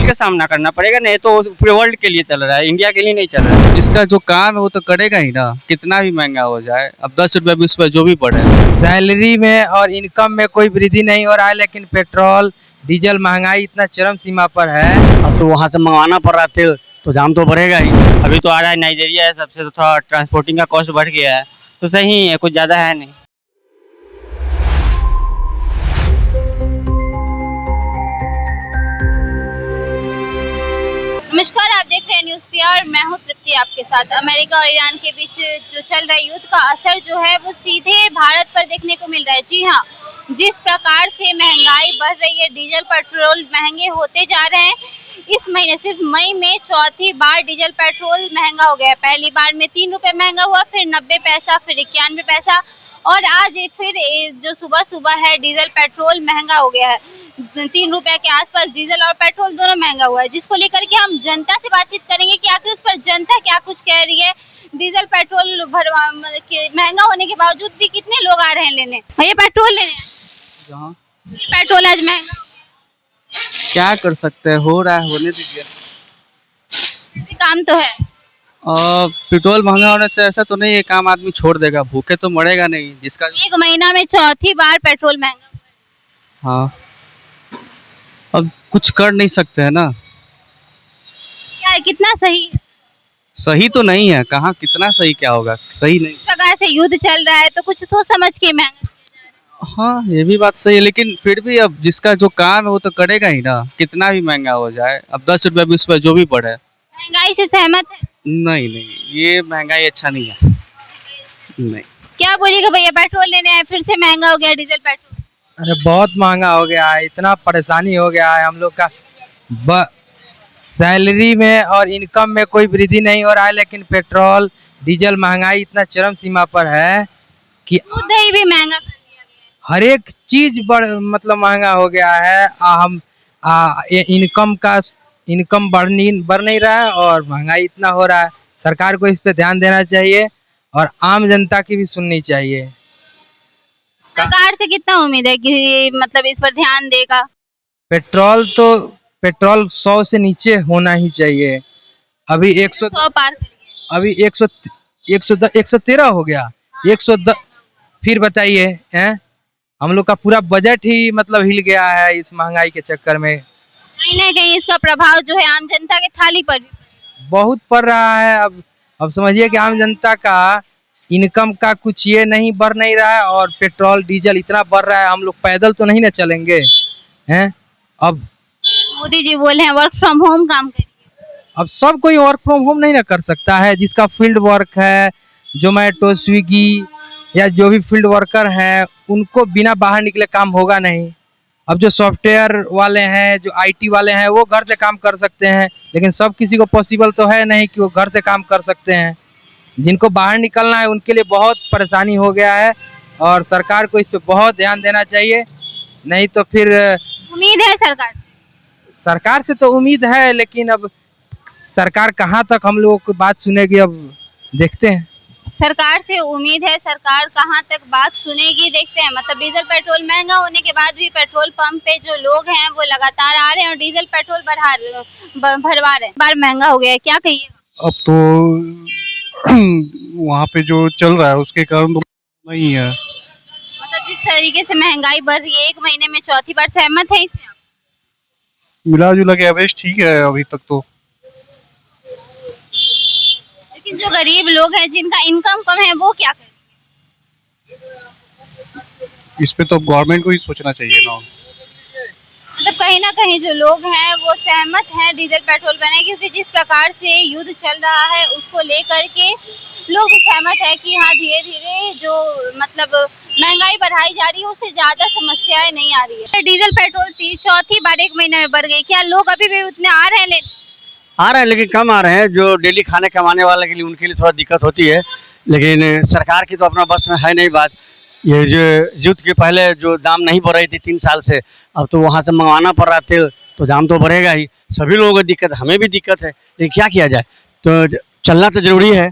का सामना करना पड़ेगा, नहीं तो पूरे वर्ल्ड के लिए चल रहा है, इंडिया के लिए नहीं चल रहा है। जिसका जो काम है वो तो करेगा ही ना, कितना भी महंगा हो जाए। अब 10 रुपये 20 रुपये जो भी बढ़े। सैलरी में और इनकम में कोई वृद्धि नहीं हो रहा है, लेकिन पेट्रोल डीजल महंगाई इतना चरम सीमा पर है। अब तो वहाँ से मंगवाना पड़ रहा तेल, तो दाम तो बढ़ेगा ही। अभी तो आ रहा है नाइजीरिया है सबसे, तो थोड़ा ट्रांसपोर्टिंग का कॉस्ट बढ़ गया है, तो सही है, कुछ ज़्यादा है नहीं। नमस्कार, आप देख रहे हैं न्यूज़ पीआर। मैं हूं तृप्ति आपके साथ। अमेरिका और ईरान के बीच जो चल रहा युद्ध का असर जो है वो सीधे भारत पर देखने को मिल रहा है। जी हां, जिस प्रकार से महंगाई बढ़ रही है, डीजल पेट्रोल महंगे होते जा रहे हैं। इस महीने सिर्फ मई में चौथी बार डीजल पेट्रोल महंगा हो गया है। पहली बार में 3 रुपये महंगा हुआ, फिर 90 पैसा, फिर 91 पैसा और आज फिर जो सुबह सुबह है डीजल पेट्रोल महंगा हो गया है। 3 रुपये के आसपास डीजल और पेट्रोल दोनों महंगा हुआ है, जिसको लेकर के हम जनता से बातचीत करेंगे कि आखिर उस पर जनता क्या कुछ कह रही है। डीजल पेट्रोल महंगा होने के बावजूद भी कितने लोग आ रहे हैं लेने, ये पेट्रोल लेने। पेट्रोल आज महंगा हो गया, क्या कर सकते हैं, हो रहा है, होने दीजिए। काम तो है। पेट्रोल महंगा होने से ऐसा तो नहीं है काम आदमी छोड़ देगा, भूखे तो मरेगा नहीं। जिसका एक महीना में चौथी बार पेट्रोल महंगा हुआ है। हाँ, अब कुछ कर नहीं सकते हैं ना। क्या कितना सही है? सही तो नहीं है, कहाँ कितना सही क्या होगा, सही नहीं। इस प्रकार से युद्ध चल रहा है तो कुछ सोच समझ के महंगा किया जा रहा है। हाँ, ये भी बात सही है, लेकिन फिर भी अब जिसका जो काम है वो तो करेगा ही ना, कितना भी महंगा हो जाए। अब 10 रुपये 20 रुपये जो भी बढ़े। महंगाई से सहमत है? नहीं नहीं, ये महंगाई अच्छा नहीं है। नहीं। क्या बोलिएगा भैया, पेट्रोल लेने आए फिर से महंगा हो गया डीजल पेट्रोल। अरे बहुत महंगा हो गया है, इतना परेशानी हो गया है हम लोग का। सैलरी में और इनकम में कोई वृद्धि नहीं हो रहा है, लेकिन पेट्रोल डीजल महंगाई इतना चरम सीमा पर है कि दूध दही भी महंगा कर दिया गया है। हर एक चीज मतलब महंगा हो गया है। इनकम बढ़ नहीं रहा है और महंगाई इतना हो रहा है। सरकार को इस पे ध्यान देना चाहिए और आम जनता की भी सुननी चाहिए। सरकार से कितना उम्मीद है कि मतलब इस पर ध्यान देगा? पेट्रोल 100 से नीचे होना ही चाहिए। अभी 100 पार कर गया। अभी 113 हो गया। 110 फिर बताइए हैं, हम लोग का पूरा बजट ही मतलब हिल गया है इस महंगाई के चक्कर में। कहीं ना कहीं इसका प्रभाव जो है आम जनता के थाली पर भी पड़ेगा। बहुत पड़ रहा है। अब समझिए कि आम जनता का इनकम का कुछ ये नहीं बढ़ नहीं रहा है और पेट्रोल डीजल इतना बढ़ रहा है, हम लोग पैदल तो नहीं ना चलेंगे हैं। अब मोदी जी बोले हैं वर्क फ्रॉम होम काम करिए। अब सब कोई वर्क फ्रॉम होम नहीं ना कर सकता है। जिसका फील्ड वर्क है, जोमेटो स्विगी या जो भी फील्ड वर्कर हैं, उनको बिना बाहर निकले काम होगा नहीं। अब जो सॉफ्टवेयर वाले हैं, जो आईटी वाले हैं, वो घर से काम कर सकते हैं, लेकिन सब किसी को पॉसिबल तो है नहीं कि वो घर से काम कर सकते हैं। जिनको बाहर निकलना है उनके लिए बहुत परेशानी हो गया है और सरकार को इस पे बहुत ध्यान देना चाहिए, नहीं तो फिर उम्मीद है सरकार से तो उम्मीद है, लेकिन अब सरकार कहाँ तक हम लोगों की बात सुनेगी, अब देखते हैं। सरकार से उम्मीद है, सरकार कहाँ तक बात सुनेगी देखते हैं। मतलब डीजल पेट्रोल महंगा होने के बाद भी पेट्रोल पंप पे जो लोग हैं वो लगातार आ रहे हैं और डीजल पेट्रोल भरवा रहे हैं। बार महंगा हो गया है, क्या कहिएगा? अब तो वहाँ पे जो चल रहा है उसके कारण तो नहीं है। मतलब जिस तरीके से महंगाई बढ़ रही है, एक महीने में चौथी बार, सहमत है इससे? मिला जुला के एवरेज ठीक है अभी तक तो। लेकिन जो गरीब लोग हैं जिनका इनकम कम है वो क्या करेंगे? इस पे तो गवर्नमेंट को ही सोचना चाहिए ना। मतलब कहीं ना कहीं जो लोग हैं वो सहमत हैं डीजल पेट्रोल पर, क्योंकि जिस प्रकार से युद्ध चल रहा है उसको लेकर के लोग भी सहमत है कि हाँ धीरे धीरे जो मतलब महंगाई बढ़ाई जा रही है उससे ज्यादा समस्याएं नहीं आ रही है। डीजल पेट्रोल चौथी बार एक महीने में बढ़ गई, क्या लोग अभी भी उतने आ रहे हैं लेने? आ रहे हैं लेकिन कम आ रहे हैं। जो डेली खाने कमाने वाले के लिए उनके लिए थोड़ा दिक्कत होती है, लेकिन सरकार की तो अपना बस में है नहीं बात। ये जो युद्ध के पहले जो दाम नहीं बढ़ रही थी 3 साल से, अब तो वहाँ से मंगवाना पड़ रहा तेल, तो दाम तो बढ़ेगा ही। सभी लोगों को दिक्कत, हमें भी दिक्कत है, लेकिन क्या किया जाए, तो चलना तो जरूरी है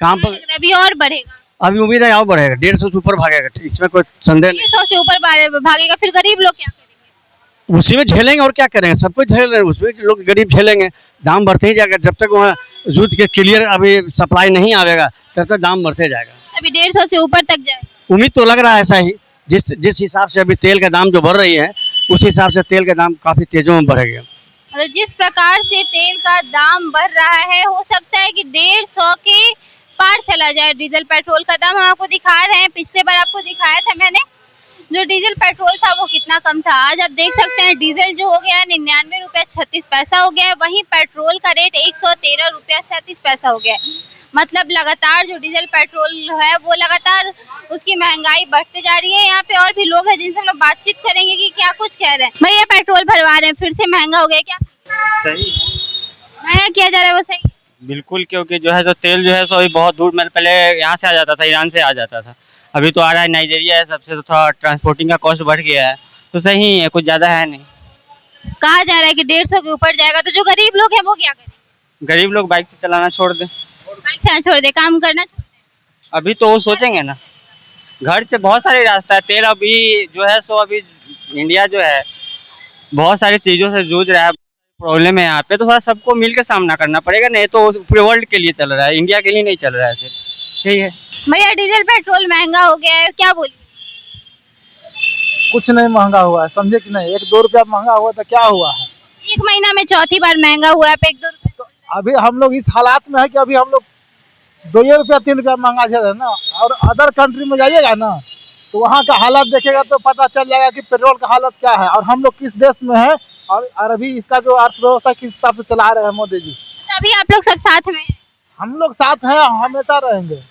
काम पर। अभी और बढ़ेगा? अभी उम्मीद है और बढ़ेगा, 150 से ऊपर भागेगा, इसमें कोई संदेह नहीं। 100 से ऊपर भागेगा, फिर गरीब लोग क्या करेंगे? उसी में झेलेंगे और क्या करेंगे, सब कुछ झेल रहे हैं, उसमें लोग गरीब झेलेंगे। दाम बढ़ते ही जाएगा, जब तक वहाँ दूध के क्लियर अभी सप्लाई नहीं आएगा तब तक दाम बढ़ते जाएगा। अभी 150 से ऊपर तक जाएगा। उम्मीद तो लग रहा है ऐसा ही, जिस हिसाब से अभी तेल का दाम जो बढ़ रही है उस हिसाब से तेल का दाम काफ़ी तेज़ों में बढ़ेगा। मतलब जिस प्रकार से तेल का दाम बढ़ रहा है, हो सकता है कि 150 के पार चला जाए डीजल पेट्रोल का दाम। हम आपको दिखा रहे हैं, पिछले बार आपको दिखाया था मैंने जो डीजल पेट्रोल था वो कितना कम था। आज आप देख सकते हैं डीजल जो हो गया है 99 रुपया 36 पैसा हो गया है, वहीं पेट्रोल का रेट 113 रुपया 37 पैसा हो गया है। मतलब लगातार जो डीजल पेट्रोल है वो लगातार उसकी महंगाई बढ़ते जा रही है। यहाँ पे और भी लोग हैं जिनसे हम लोग बातचीत करेंगे कि क्या कुछ कह रहे हैं। भैया पेट्रोल भरवा रहे हैं, फिर से महंगा हो गया क्या? सही महंगा किया जा रहा है वो सही है? बिल्कुल, क्योंकि जो है सो तेल जो है सो अभी बहुत दूर, मतलब पहले यहाँ से आ जाता था, ईरान से आ जाता था, अभी तो आ रहा है नाइजीरिया है सबसे, तो थोड़ा ट्रांसपोर्टिंग का कॉस्ट बढ़ गया है, तो सही है, कुछ ज़्यादा है नहीं। कहा जा रहा है कि 150 के ऊपर जाएगा, तो जो गरीब लोग हैं वो क्या करें? गरीब लोग बाइक से चलाना छोड़ दें, बाइक से छोड़ दे, काम करना छोड़ दे। अभी तो वो सोचेंगे ना, घर से बहुत सारे रास्ता है। तेल अभी जो है सो अभी इंडिया जो है बहुत सारी चीज़ों से जूझ रहा है, प्रॉब्लम है यहाँ पे, तो थोड़ा सबको मिल के सामना करना पड़ेगा, नहीं तो पूरे वर्ल्ड के लिए चल रहा है, इंडिया के लिए नहीं चल रहा है सिर्फ, ठीक है। भैया डीजल पेट्रोल महंगा हो गया है, क्या बोलिए? कुछ नहीं महंगा हुआ है, समझे कि नहीं। 1-2 रुपया महंगा हुआ तो क्या हुआ है। 1 महीना में चौथी बार महंगा हुआ है, 1-2 रुपए। तो अभी हम लोग इस हालात में है कि अभी हम लोग 2 रुपया 3 रुपया महंगा झेल रहे हैं ना। और अदर कंट्री में जाइएगा ना तो वहाँ का हालत देखेगा तो पता चल जाएगा कि पेट्रोल का हालत क्या है और हम लोग किस देश में है और अभी इसका जो अर्थव्यवस्था किस हिसाब से चला रहे हैं मोदी जी। तो अभी आप लोग सब साथ में हैं। हम लोग साथ हैं, हमेशा रहेंगे।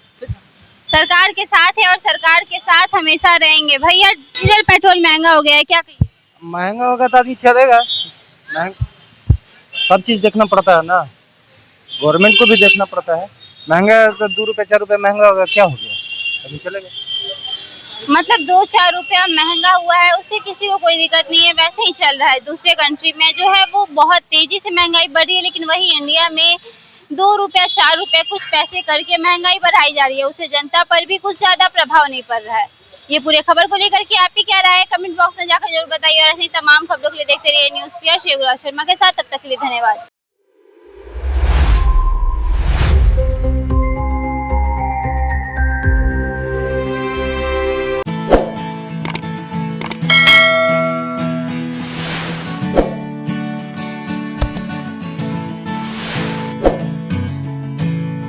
सरकार के साथ है और सरकार के साथ हमेशा रहेंगे। भैया डीजल पेट्रोल महंगा हो गया है, क्या कहिए? महंगा होगा तो अभी चलेगा, सब चीज़ देखना पड़ता है ना, गवर्नमेंट को भी देखना पड़ता है। महंगा तो 2 रुपये 4 रुपये महंगा होगा, क्या हो गया, अभी चलेगा। मतलब 2-4 रुपया महंगा हुआ है, उससे किसी को कोई दिक्कत नहीं है, वैसे ही चल रहा है। दूसरे कंट्री में जो है वो बहुत तेजी से महंगाई बढ़ रही है, लेकिन वही इंडिया में 2 रुपया 4 रुपये कुछ पैसे करके महंगाई बढ़ाई जा रही है, उससे जनता पर भी कुछ ज्यादा प्रभाव नहीं पड़ रहा है। ये पूरे खबर को लेकर के आप ही क्या राय है, कमेंट बॉक्स में जाकर जरूर बताइए और ऐसी तमाम खबरों के लिए देखते रहिए न्यूज़ PR। शेखुराज शर्मा के साथ, तब तक के लिए धन्यवाद।